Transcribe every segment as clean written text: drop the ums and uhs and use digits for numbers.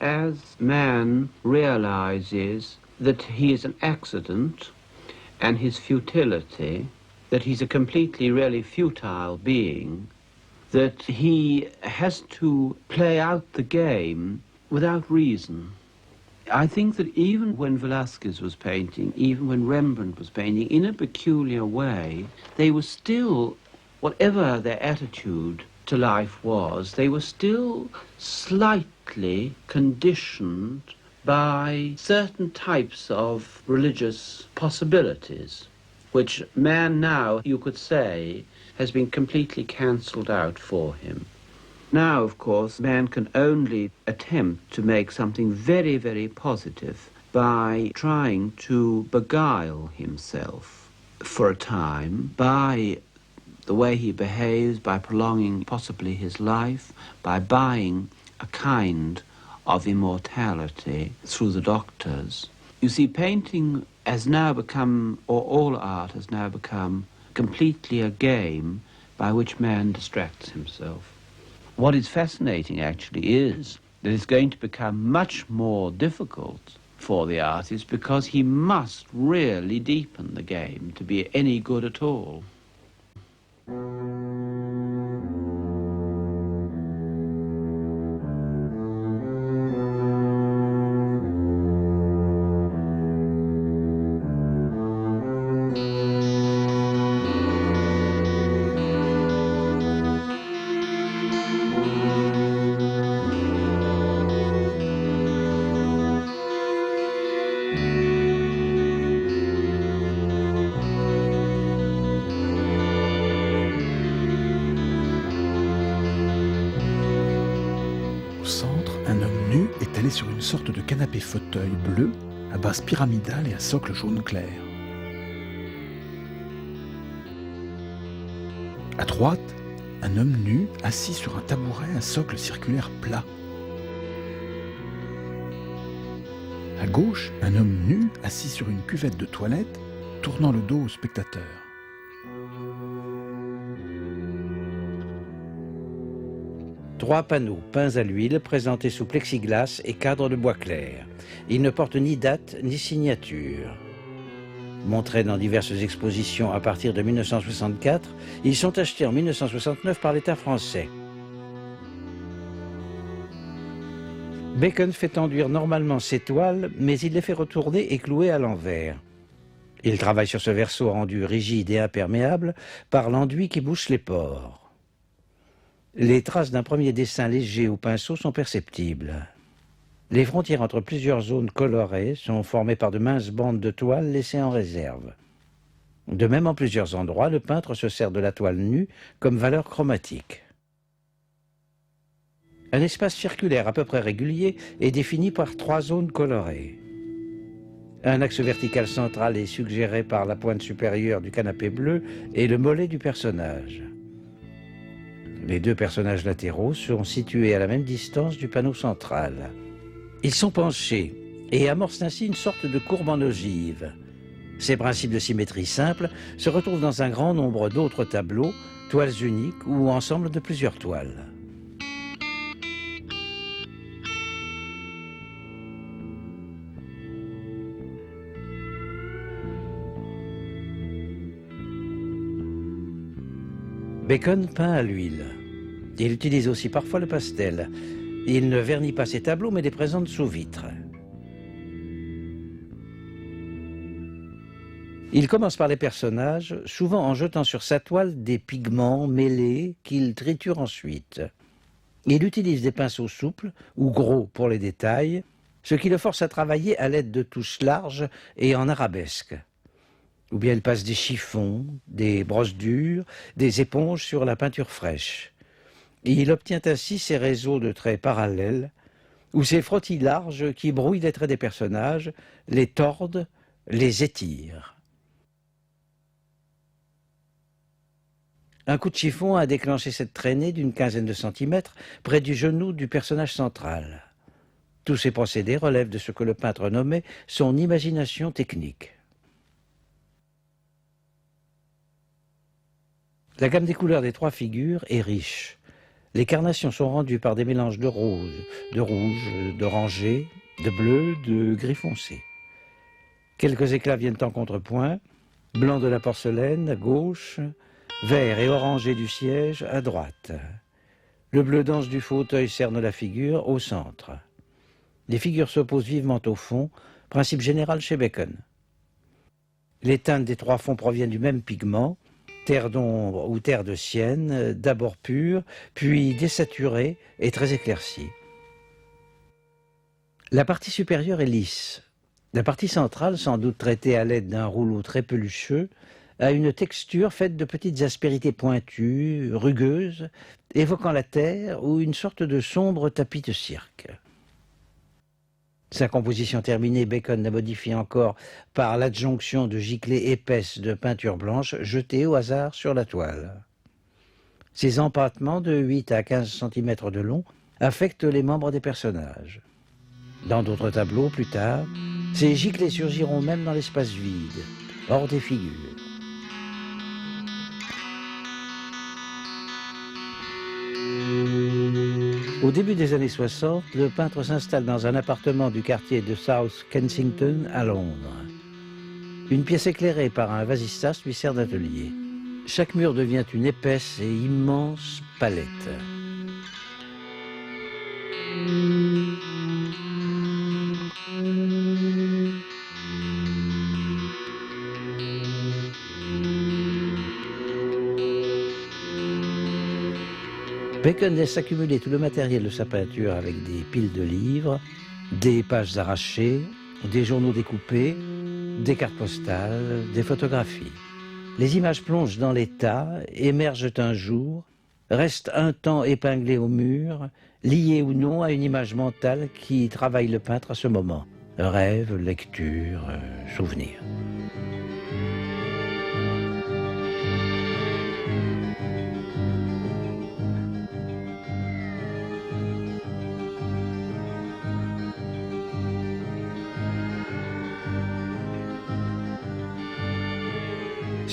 as man realizes that he is an accident and his futility, that he's a completely really futile being, that he has to play out the game without reason. I think that even when Velázquez was painting, even when Rembrandt was painting, in a peculiar way, they were still, whatever their attitude to life was, they were still slightly conditioned by certain types of religious possibilities, which man now, you could say, has been completely cancelled out for him. Now, of course, man can only attempt to make something very, very positive by trying to beguile himself for a time by the way he behaves, by prolonging possibly his life, by buying a kind of immortality through the doctors. You see, painting has now become, or all art has now become, completely a game by which man distracts himself. What is fascinating actually is that it's going to become much more difficult for the artist because he must really deepen the game to be any good at all. Sur une sorte de canapé-fauteuil bleu, à base pyramidale et à socle jaune clair. À droite, un homme nu assis sur un tabouret à socle circulaire plat. À gauche, un homme nu assis sur une cuvette de toilette, tournant le dos au spectateur. Trois panneaux peints à l'huile présentés sous plexiglas et cadre de bois clair. Ils ne portent ni date ni signature. Montrés dans diverses expositions à partir de 1964, ils sont achetés en 1969 par l'État français. Bacon fait enduire normalement ses toiles, mais il les fait retourner et clouer à l'envers. Il travaille sur ce verso rendu rigide et imperméable par l'enduit qui bouche les pores. Les traces d'un premier dessin léger au pinceau sont perceptibles. Les frontières entre plusieurs zones colorées sont formées par de minces bandes de toile laissées en réserve. De même, en plusieurs endroits, le peintre se sert de la toile nue comme valeur chromatique. Un espace circulaire à peu près régulier est défini par trois zones colorées. Un axe vertical central est suggéré par la pointe supérieure du canapé bleu et le mollet du personnage. Les deux personnages latéraux sont situés à la même distance du panneau central. Ils sont penchés et amorcent ainsi une sorte de courbe en ogive. Ces principes de symétrie simple se retrouvent dans un grand nombre d'autres tableaux, toiles uniques ou ensemble de plusieurs toiles. Bacon peint à l'huile. Il utilise aussi parfois le pastel. Il ne vernit pas ses tableaux, mais les présente sous vitre. Il commence par les personnages, souvent en jetant sur sa toile des pigments mêlés qu'il triture ensuite. Il utilise des pinceaux souples ou gros pour les détails, ce qui le force à travailler à l'aide de touches larges et en arabesque. Ou bien il passe des chiffons, des brosses dures, des éponges sur la peinture fraîche. Et il obtient ainsi ces réseaux de traits parallèles, ou ces frottis larges qui brouillent les traits des personnages, les tordent, les étirent. Un coup de chiffon a déclenché cette traînée d'une quinzaine de centimètres près du genou du personnage central. Tous ces procédés relèvent de ce que le peintre nommait son imagination technique. La gamme des couleurs des trois figures est riche. Les carnations sont rendues par des mélanges de rose, de rouge, d'orangé, de bleu, de gris foncé. Quelques éclats viennent en contrepoint, blanc de la porcelaine à gauche, vert et orangé du siège à droite. Le bleu dense du fauteuil cerne la figure au centre. Les figures s'opposent vivement au fond, principe général chez Bacon. Les teintes des trois fonds proviennent du même pigment, terre d'ombre ou terre de sienne, d'abord pure, puis désaturée et très éclaircie. La partie supérieure est lisse. La partie centrale, sans doute traitée à l'aide d'un rouleau très pelucheux, a une texture faite de petites aspérités pointues, rugueuses, évoquant la terre ou une sorte de sombre tapis de cirque. Sa composition terminée, Bacon la modifie encore par l'adjonction de giclées épaisses de peinture blanche jetées au hasard sur la toile. Ces empâtements de 8 à 15 cm de long affectent les membres des personnages. Dans d'autres tableaux, plus tard, ces giclées surgiront même dans l'espace vide, hors des figures. Au début des années 60, le peintre s'installe dans un appartement du quartier de South Kensington à Londres. Une pièce éclairée par un vasistas lui sert d'atelier. Chaque mur devient une épaisse et immense palette. Bacon laisse accumuler tout le matériel de sa peinture avec des piles de livres, des pages arrachées, des journaux découpés, des cartes postales, des photographies. Les images plongent dans l'état, émergent un jour, restent un temps épinglées au mur, liées ou non à une image mentale qui travaille le peintre à ce moment. Rêve, lecture, souvenir.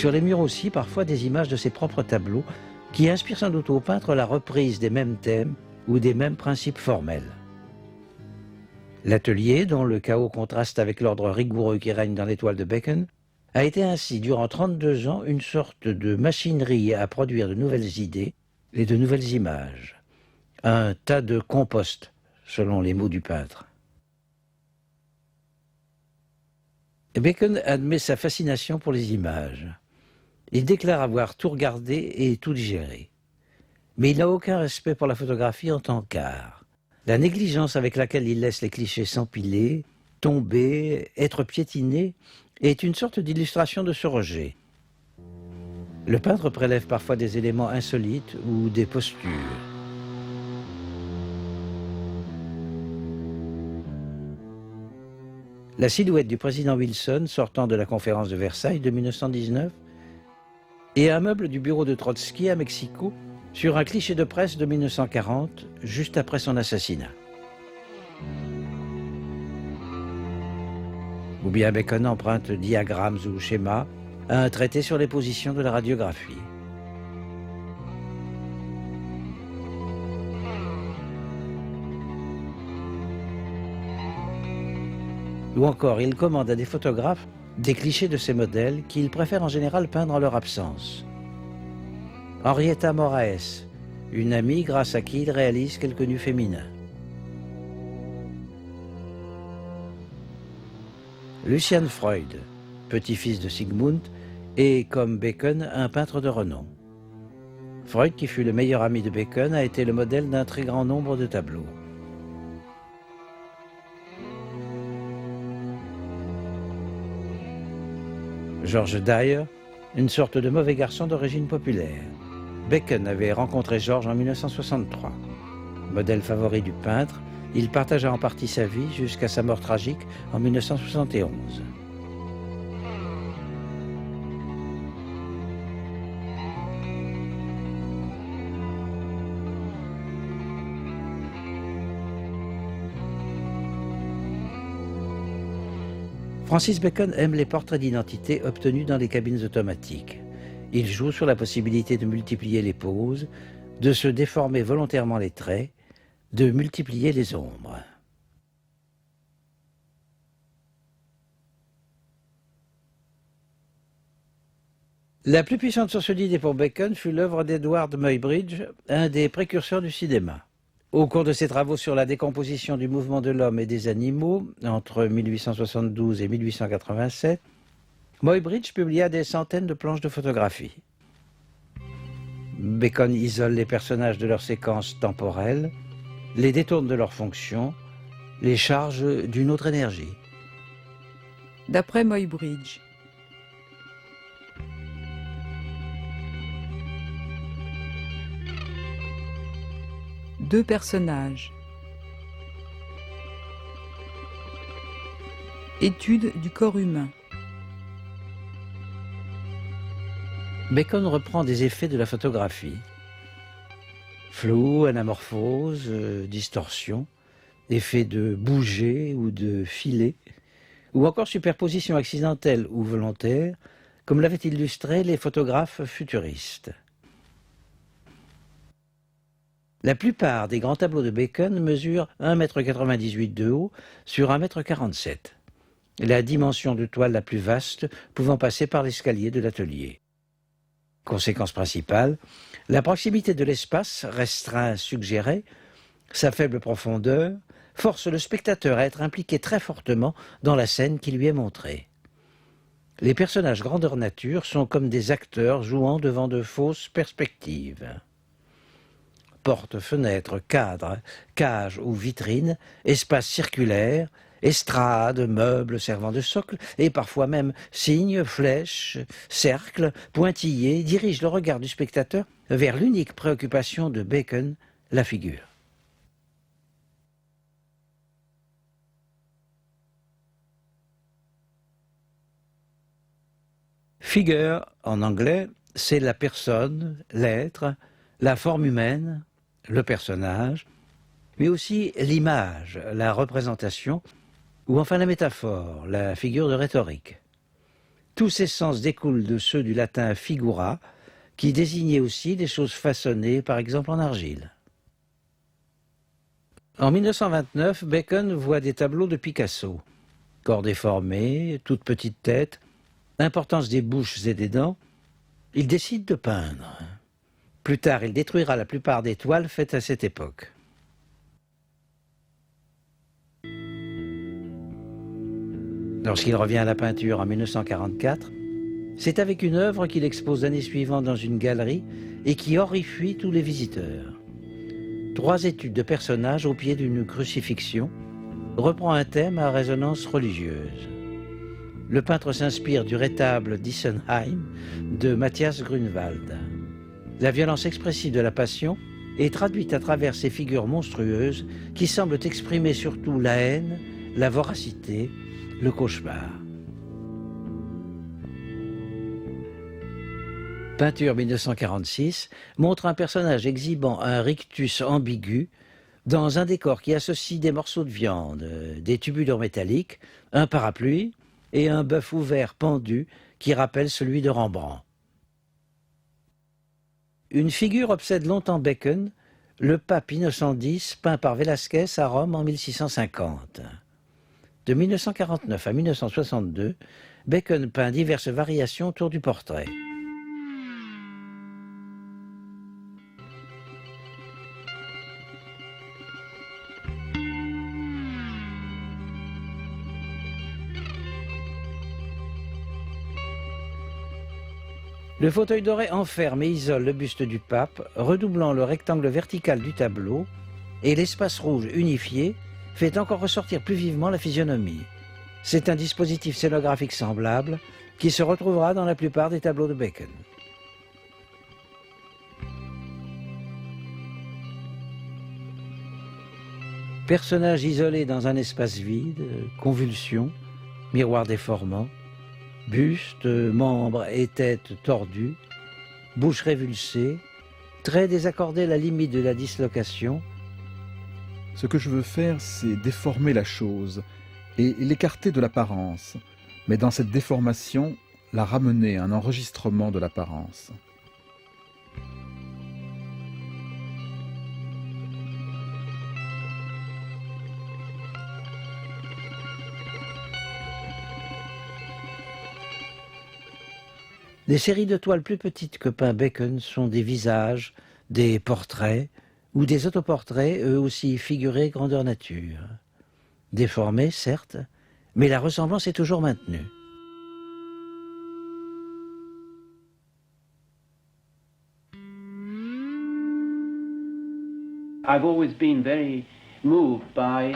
Sur les murs aussi, parfois des images de ses propres tableaux qui inspirent sans doute au peintre la reprise des mêmes thèmes ou des mêmes principes formels. L'atelier, dont le chaos contraste avec l'ordre rigoureux qui règne dans les toiles de Bacon, a été ainsi, durant 32 ans, une sorte de machinerie à produire de nouvelles idées et de nouvelles images. Un tas de compost, selon les mots du peintre. Bacon admet sa fascination pour les images. Il déclare avoir tout regardé et tout digéré. Mais il n'a aucun respect pour la photographie en tant qu'art. La négligence avec laquelle il laisse les clichés s'empiler, tomber, être piétinés, est une sorte d'illustration de ce rejet. Le peintre prélève parfois des éléments insolites ou des postures. La silhouette du président Wilson sortant de la conférence de Versailles de 1919 et un meuble du bureau de Trotsky à Mexico sur un cliché de presse de 1940, juste après son assassinat. Ou bien Bacon emprunte diagrammes ou schémas à un traité sur les positions de la radiographie. Ou encore, il commande à des photographes des clichés de ces modèles qu'il préfère en général peindre en leur absence. Henrietta Moraes, une amie grâce à qui il réalise quelques nus féminins. Lucian Freud, petit-fils de Sigmund, est, comme Bacon, un peintre de renom. Freud, qui fut le meilleur ami de Bacon, a été le modèle d'un très grand nombre de tableaux. George Dyer, une sorte de mauvais garçon d'origine populaire. Bacon avait rencontré George en 1963. Modèle favori du peintre, il partagea en partie sa vie jusqu'à sa mort tragique en 1971. Francis Bacon aime les portraits d'identité obtenus dans les cabines automatiques. Il joue sur la possibilité de multiplier les poses, de se déformer volontairement les traits, de multiplier les ombres. La plus puissante source d'idées pour Bacon fut l'œuvre d'Edward Muybridge, un des précurseurs du cinéma. Au cours de ses travaux sur la décomposition du mouvement de l'homme et des animaux, entre 1872 et 1887, Muybridge publia des centaines de planches de photographie. Bacon isole les personnages de leur séquence temporelle, les détourne de leur fonction, les charge d'une autre énergie. D'après Muybridge. Deux personnages. Étude du corps humain. Bacon reprend des effets de la photographie. Flou, anamorphose, distorsion, effet de bouger ou de filer, ou encore superposition accidentelle ou volontaire, comme l'avaient illustré les photographes futuristes. La plupart des grands tableaux de Bacon mesurent 1,98 m de haut sur 1,47 m, la dimension de toile la plus vaste pouvant passer par l'escalier de l'atelier. Conséquence principale, la proximité de l'espace restreint suggéré, sa faible profondeur, force le spectateur à être impliqué très fortement dans la scène qui lui est montrée. Les personnages grandeur nature sont comme des acteurs jouant devant de fausses perspectives. Portes, fenêtres, cadres, cages ou vitrines, espaces circulaires, estrades, meubles servant de socle, et parfois même signes, flèches, cercles, pointillés, dirigent le regard du spectateur vers l'unique préoccupation de Bacon, la figure. Figure, en anglais, c'est la personne, l'être, la forme humaine, le personnage, mais aussi l'image, la représentation, ou enfin la métaphore, la figure de rhétorique. Tous ces sens découlent de ceux du latin figura, qui désignait aussi des choses façonnées, par exemple en argile. En 1929, Bacon voit des tableaux de Picasso. Corps déformé, toute petite tête, importance des bouches et des dents, il décide de peindre. Plus tard, il détruira la plupart des toiles faites à cette époque. Lorsqu'il revient à la peinture en 1944, c'est avec une œuvre qu'il expose l'année suivante dans une galerie et qui horrifie tous les visiteurs. 3 études de personnages au pied d'une crucifixion reprend un thème à résonance religieuse. Le peintre s'inspire du retable d'Isenheim de Matthias Grünwald. La violence expressive de la passion est traduite à travers ces figures monstrueuses qui semblent exprimer surtout la haine, la voracité, le cauchemar. Peinture 1946 montre un personnage exhibant un rictus ambigu dans un décor qui associe des morceaux de viande, des tubulures métalliques, un parapluie et un bœuf ouvert pendu qui rappelle celui de Rembrandt. Une figure obsède longtemps Bacon, le pape Innocent X, peint par Velázquez à Rome en 1650. De 1949 à 1962, Bacon peint diverses variations autour du portrait. Le fauteuil doré enferme et isole le buste du pape, redoublant le rectangle vertical du tableau, et l'espace rouge unifié fait encore ressortir plus vivement la physionomie. C'est un dispositif scénographique semblable qui se retrouvera dans la plupart des tableaux de Bacon. Personnage isolé dans un espace vide, convulsion, miroir déformant, buste, membres et tête tordus, bouche révulsée, traits désaccordés à la limite de la dislocation. Ce que je veux faire, c'est déformer la chose et l'écarter de l'apparence, mais dans cette déformation, la ramener à un enregistrement de l'apparence. Les séries de toiles plus petites que peint Bacon sont des visages, des portraits ou des autoportraits, eux aussi figurés grandeur nature. Déformés, certes, mais la ressemblance est toujours maintenue. I've always been very moved by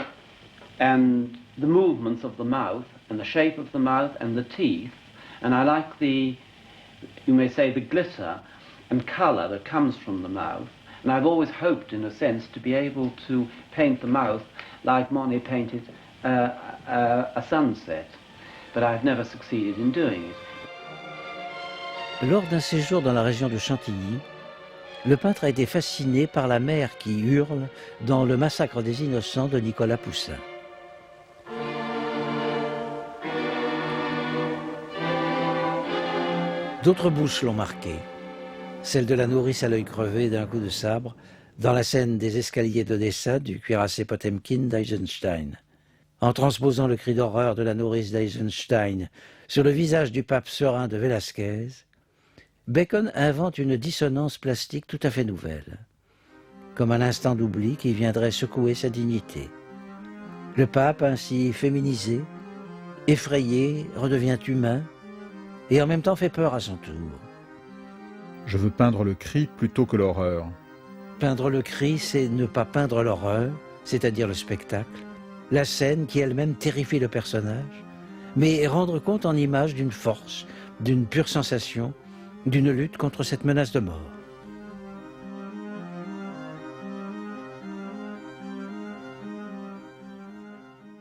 the movements of the mouth and the shape of the mouth and the teeth, and I like you may say, the glitter and colour that comes from the mouth. And I've always hoped, in a sense, to be able to paint the mouth like Monet painted a sunset, but I've never succeeded in doing it. Lors d'un séjour dans la région de Chantilly, le peintre a été fasciné par la mère qui hurle dans Le Massacre des Innocents de Nicolas Poussin. D'autres bouches l'ont marqué. Celle de la nourrice à l'œil crevé d'un coup de sabre dans la scène des escaliers d'Odessa du cuirassé Potemkin d'Eisenstein. En transposant le cri d'horreur de la nourrice d'Eisenstein sur le visage du pape serein de Velázquez, Bacon invente une dissonance plastique tout à fait nouvelle, comme un instant d'oubli qui viendrait secouer sa dignité. Le pape, ainsi féminisé, effrayé, redevient humain et en même temps fait peur à son tour. Je veux peindre le cri plutôt que l'horreur. Peindre le cri, c'est ne pas peindre l'horreur, c'est-à-dire le spectacle, la scène qui elle-même terrifie le personnage, mais rendre compte en image d'une force, d'une pure sensation, d'une lutte contre cette menace de mort.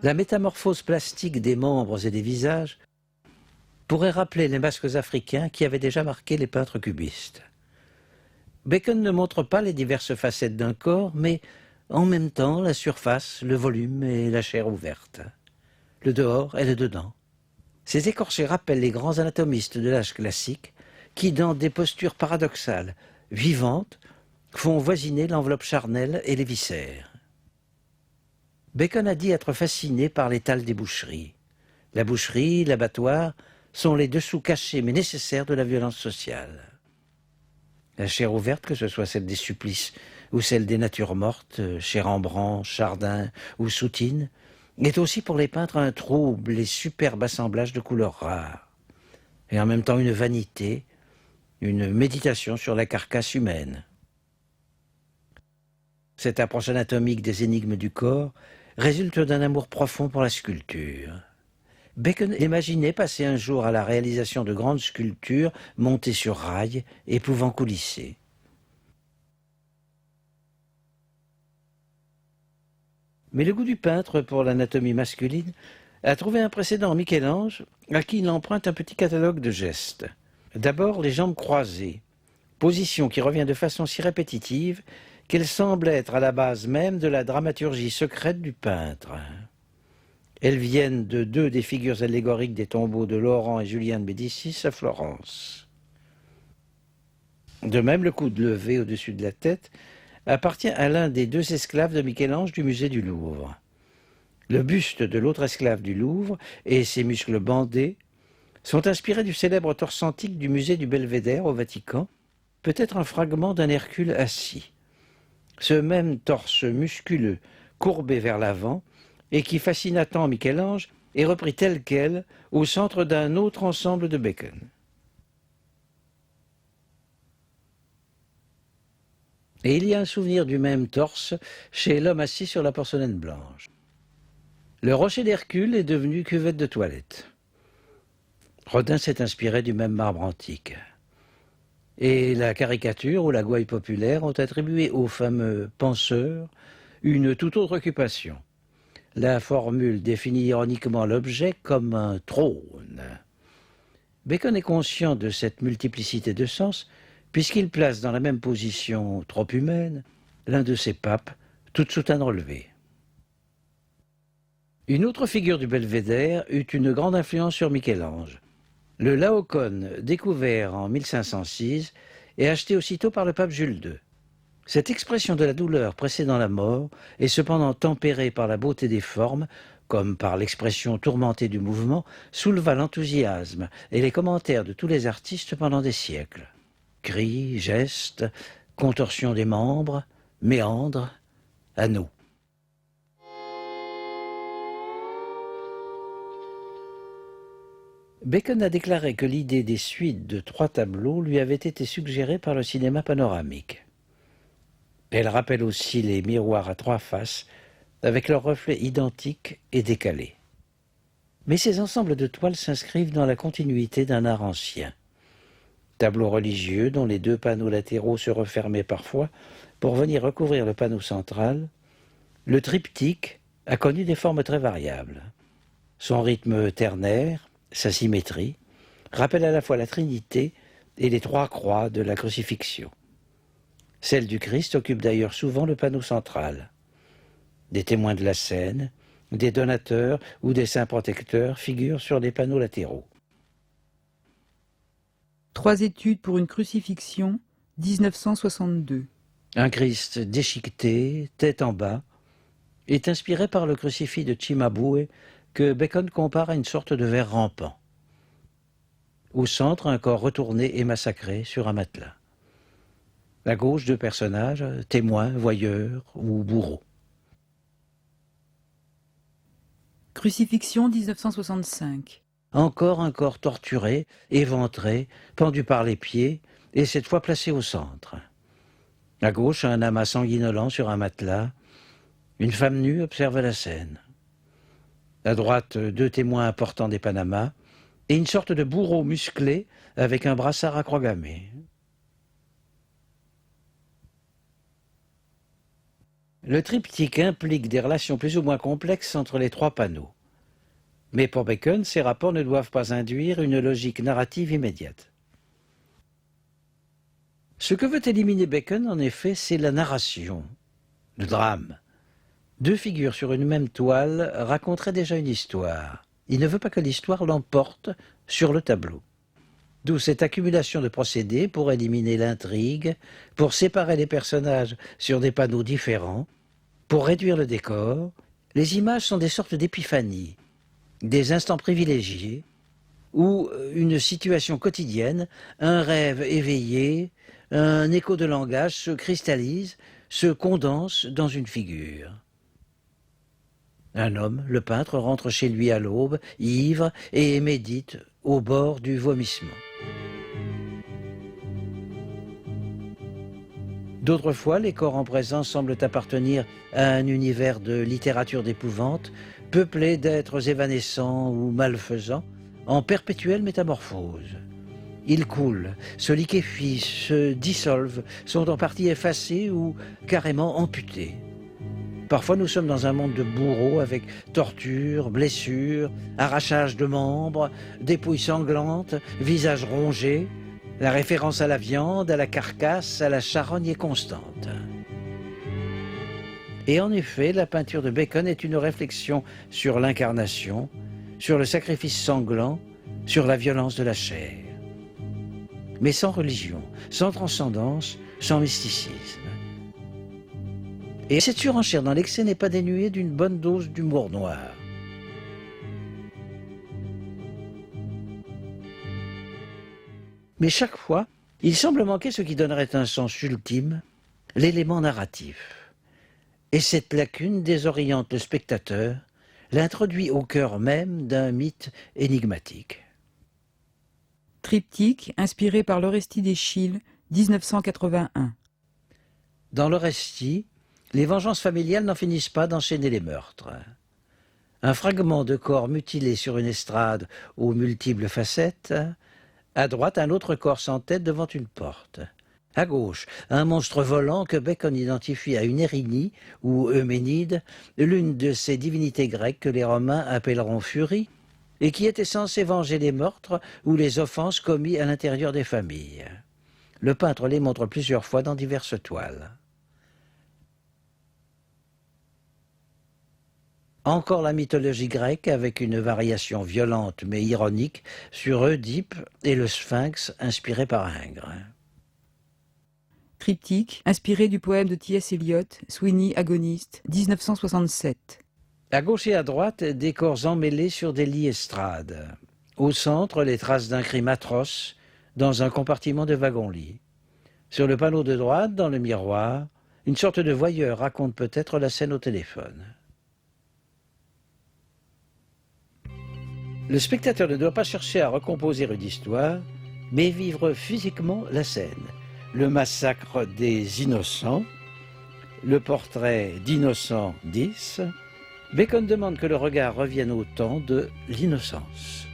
La métamorphose plastique des membres et des visages pourrait rappeler les masques africains qui avaient déjà marqué les peintres cubistes. Bacon ne montre pas les diverses facettes d'un corps, mais en même temps la surface, le volume et la chair ouverte, le dehors et le dedans. Ces écorchés rappellent les grands anatomistes de l'âge classique qui, dans des postures paradoxales, vivantes, font voisiner l'enveloppe charnelle et les viscères. Bacon a dit être fasciné par l'étal des boucheries. La boucherie, l'abattoir, sont les dessous cachés mais nécessaires de la violence sociale. La chair ouverte, que ce soit celle des supplices ou celle des natures mortes, chez Rembrandt, Chardin ou Soutine, est aussi pour les peintres un trouble et superbe assemblage de couleurs rares, et en même temps une vanité, une méditation sur la carcasse humaine. Cette approche anatomique des énigmes du corps résulte d'un amour profond pour la sculpture. Bacon imaginait passer un jour à la réalisation de grandes sculptures montées sur rails et pouvant coulisser. Mais le goût du peintre pour l'anatomie masculine a trouvé un précédent en Michel-Ange, à qui il emprunte un petit catalogue de gestes. D'abord les jambes croisées, position qui revient de façon si répétitive qu'elle semble être à la base même de la dramaturgie secrète du peintre. Elles viennent de deux des figures allégoriques des tombeaux de Laurent et Julien de Médicis à Florence. De même, le coude levé au-dessus de la tête appartient à l'un des deux esclaves de Michel-Ange du musée du Louvre. Le buste de l'autre esclave du Louvre et ses muscles bandés sont inspirés du célèbre torse antique du musée du Belvédère au Vatican, peut-être un fragment d'un Hercule assis. Ce même torse musculeux, courbé vers l'avant, et qui fascina tant Michel-Ange, est repris tel quel au centre d'un autre ensemble de Bacon. Et il y a un souvenir du même torse chez l'homme assis sur la porcelaine blanche. Le rocher d'Hercule est devenu cuvette de toilette. Rodin s'est inspiré du même marbre antique. Et la caricature ou la gouaille populaire ont attribué au fameux penseur une toute autre occupation. La formule définit ironiquement l'objet comme un trône. Bacon est conscient de cette multiplicité de sens, puisqu'il place dans la même position trop humaine l'un de ses papes, toute soutane relevée. Une autre figure du Belvédère eut une grande influence sur Michel-Ange. Le Laocoon, découvert en 1506, est acheté aussitôt par le pape Jules II. Cette expression de la douleur précédant la mort est cependant tempérée par la beauté des formes comme par l'expression tourmentée du mouvement, souleva l'enthousiasme et les commentaires de tous les artistes pendant des siècles. Cris, gestes, contorsions des membres, méandres, anneaux. Bacon a déclaré que l'idée des suites de 3 tableaux lui avait été suggérée par le cinéma panoramique. Elle rappelle aussi les miroirs à 3 faces, avec leurs reflets identiques et décalés. Mais ces ensembles de toiles s'inscrivent dans la continuité d'un art ancien. Tableaux religieux dont les 2 panneaux latéraux se refermaient parfois pour venir recouvrir le panneau central, le triptyque a connu des formes très variables. Son rythme ternaire, sa symétrie, rappelle à la fois la Trinité et les 3 croix de la crucifixion. Celle du Christ occupe d'ailleurs souvent le panneau central. Des témoins de la scène, des donateurs ou des saints protecteurs figurent sur les panneaux latéraux. 3 études pour une crucifixion, 1962. Un Christ déchiqueté, tête en bas, est inspiré par le crucifix de Cimabue que Bacon compare à une sorte de ver rampant. Au centre, un corps retourné et massacré sur un matelas. À gauche, 2 personnages, témoins, voyeurs ou bourreaux. Crucifixion 1965. Encore un corps torturé, éventré, pendu par les pieds, et cette fois placé au centre. À gauche, un amas sanguinolent sur un matelas. Une femme nue observe la scène. À droite, 2 témoins importants des Panamas, et une sorte de bourreau musclé avec un brassard à croix gammée. Le triptyque implique des relations plus ou moins complexes entre les 3 panneaux. Mais pour Bacon, ces rapports ne doivent pas induire une logique narrative immédiate. Ce que veut éliminer Bacon, en effet, c'est la narration, le drame. 2 figures sur une même toile raconteraient déjà une histoire. Il ne veut pas que l'histoire l'emporte sur le tableau. D'où cette accumulation de procédés pour éliminer l'intrigue, pour séparer les personnages sur des panneaux différents, pour réduire le décor. Les images sont des sortes d'épiphanies, des instants privilégiés, où une situation quotidienne, un rêve éveillé, un écho de langage se cristallise, se condense dans une figure. Un homme, le peintre, rentre chez lui à l'aube, ivre, et médite au bord du vomissement. D'autres fois, les corps en présence semblent appartenir à un univers de littérature d'épouvante, peuplé d'êtres évanescents ou malfaisants, en perpétuelle métamorphose. Ils coulent, se liquéfient, se dissolvent, sont en partie effacés ou carrément amputés. Parfois, nous sommes dans un monde de bourreaux avec torture, blessures, arrachage de membres, dépouilles sanglantes, visages rongés. La référence à la viande, à la carcasse, à la charogne est constante. Et en effet, la peinture de Bacon est une réflexion sur l'incarnation, sur le sacrifice sanglant, sur la violence de la chair. Mais sans religion, sans transcendance, sans mysticisme. Et cette surenchère dans l'excès n'est pas dénuée d'une bonne dose d'humour noir. Mais chaque fois, il semble manquer ce qui donnerait un sens ultime, l'élément narratif. Et cette lacune désoriente le spectateur, l'introduit au cœur même d'un mythe énigmatique. Triptyque inspiré par l'Orestie d'Eschyle, 1981. Dans l'Orestie, les vengeances familiales n'en finissent pas d'enchaîner les meurtres. Un fragment de corps mutilé sur une estrade aux multiples facettes, à droite un autre corps sans tête devant une porte. À gauche, un monstre volant que Bacon identifie à une Érynie ou Euménide, l'une de ces divinités grecques que les Romains appelleront Furie, et qui était censée venger les meurtres ou les offenses commis à l'intérieur des familles. Le peintre les montre plusieurs fois dans diverses toiles. Encore la mythologie grecque avec une variation violente mais ironique sur Oedipe et le Sphinx inspiré par Ingres. Triptyque inspiré du poème de T.S. Eliot, Sweeney Agoniste, 1967. À gauche et à droite, des corps emmêlés sur des lits estrades. Au centre, les traces d'un crime atroce dans un compartiment de wagon-lit. Sur le panneau de droite, dans le miroir, une sorte de voyeur raconte peut-être la scène au téléphone. Le spectateur ne doit pas chercher à recomposer une histoire, mais vivre physiquement la scène. Le massacre des innocents, le portrait d'Innocent X. Bacon demande que le regard revienne au temps de l'innocence.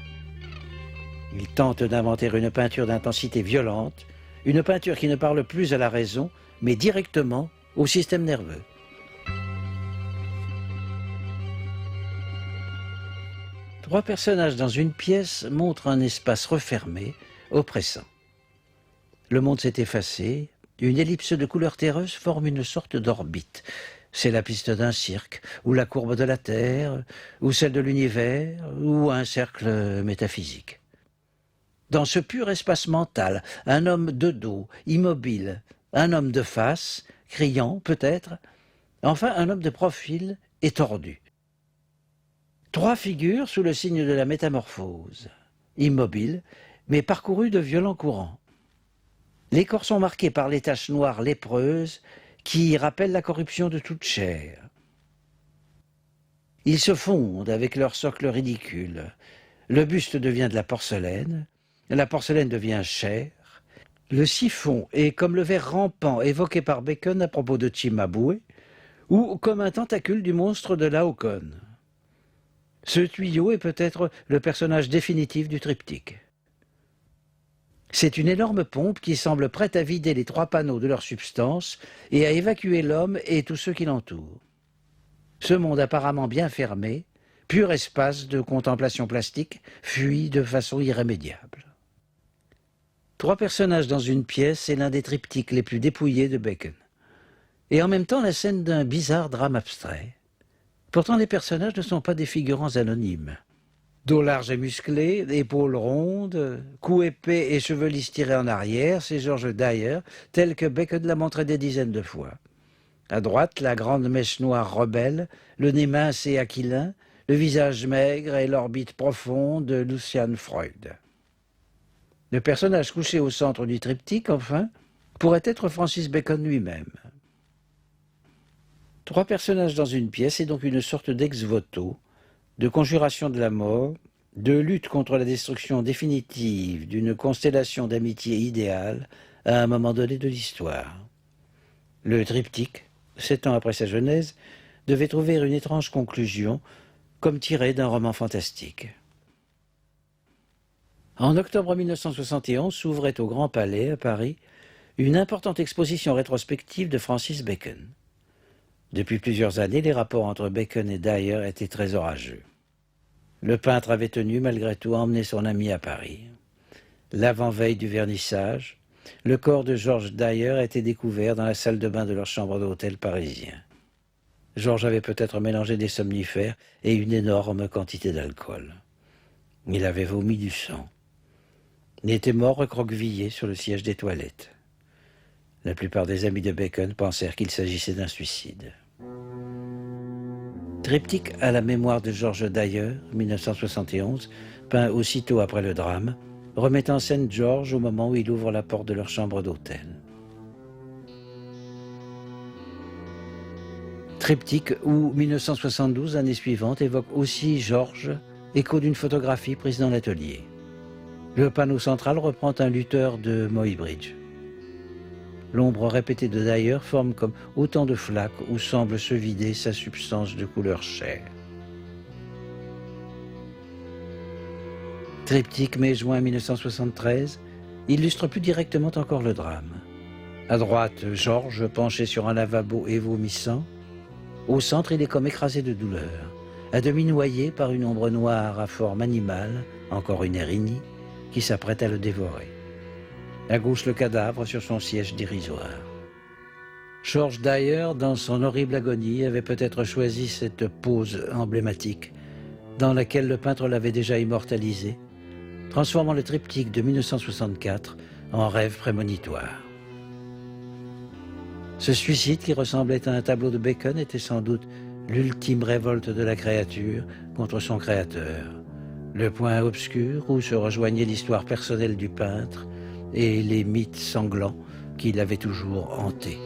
Il tente d'inventer une peinture d'intensité violente, une peinture qui ne parle plus à la raison, mais directement au système nerveux. Trois personnages dans une pièce montrent un espace refermé, oppressant. Le monde s'est effacé, une ellipse de couleur terreuse forme une sorte d'orbite. C'est la piste d'un cirque, ou la courbe de la Terre, ou celle de l'univers, ou un cercle métaphysique. Dans ce pur espace mental, un homme de dos, immobile, un homme de face, criant peut-être, enfin un homme de profil et tordu. Trois figures sous le signe de la métamorphose, immobiles, mais parcourues de violents courants. Les corps sont marqués par les taches noires lépreuses qui rappellent la corruption de toute chair. Ils se fondent avec leur socle ridicule. Le buste devient de la porcelaine devient chair. Le siphon est comme le ver rampant évoqué par Bacon à propos de Cimabue, ou comme un tentacule du monstre de Laocoon. Ce tuyau est peut-être le personnage définitif du triptyque. C'est une énorme pompe qui semble prête à vider les trois panneaux de leur substance et à évacuer l'homme et tous ceux qui l'entourent. Ce monde apparemment bien fermé, pur espace de contemplation plastique, fuit de façon irrémédiable. Trois personnages dans une pièce est l'un des triptyques les plus dépouillés de Bacon. Et en même temps la scène d'un bizarre drame abstrait. Pourtant les personnages ne sont pas des figurants anonymes. Dos large et musclé, épaules rondes, cou épais et cheveux lisses tirés en arrière, c'est George Dyer, tel que Bacon l'a montré des dizaines de fois. À droite, la grande mèche noire rebelle, le nez mince et aquilin, le visage maigre et l'orbite profonde de Lucian Freud. Le personnage couché au centre du triptyque, enfin, pourrait être Francis Bacon lui-même. Trois personnages dans une pièce est donc une sorte d'ex-voto, de conjuration de la mort, de lutte contre la destruction définitive d'une constellation d'amitié idéale à un moment donné de l'histoire. Le triptyque, 7 ans après sa genèse, devait trouver une étrange conclusion, comme tirée d'un roman fantastique. En octobre 1971 s'ouvrait au Grand Palais, à Paris, une importante exposition rétrospective de Francis Bacon. Depuis plusieurs années, les rapports entre Bacon et Dyer étaient très orageux. Le peintre avait tenu, malgré tout, à emmener son ami à Paris. L'avant-veille du vernissage, le corps de George Dyer a été découvert dans la salle de bain de leur chambre d'hôtel parisien. George avait peut-être mélangé des somnifères et une énorme quantité d'alcool. Il avait vomi du sang. Il était mort recroquevillé sur le siège des toilettes. La plupart des amis de Bacon pensèrent qu'il s'agissait d'un suicide. Triptyque à la mémoire de George Dyer, 1971, peint aussitôt après le drame, remet en scène George au moment où il ouvre la porte de leur chambre d'hôtel. Triptyque où 1972, l'année suivante, évoque aussi George, écho d'une photographie prise dans l'atelier. Le panneau central reprend un lutteur de Muybridge. L'ombre répétée de Dyer forme comme autant de flaques où semble se vider sa substance de couleur chair. Triptyque mai-juin 1973 illustre plus directement encore le drame. À droite, Georges penché sur un lavabo et vomissant. Au centre, il est comme écrasé de douleur, à demi noyé par une ombre noire à forme animale, encore une araignée, qui s'apprête à le dévorer. À gauche, le cadavre sur son siège dérisoire. George Dyer, dans son horrible agonie, avait peut-être choisi cette pose emblématique, dans laquelle le peintre l'avait déjà immortalisé, transformant le triptyque de 1964 en rêve prémonitoire. Ce suicide, qui ressemblait à un tableau de Bacon, était sans doute l'ultime révolte de la créature contre son créateur, le point obscur où se rejoignait l'histoire personnelle du peintre et les mythes sanglants qui l'avaient toujours hanté.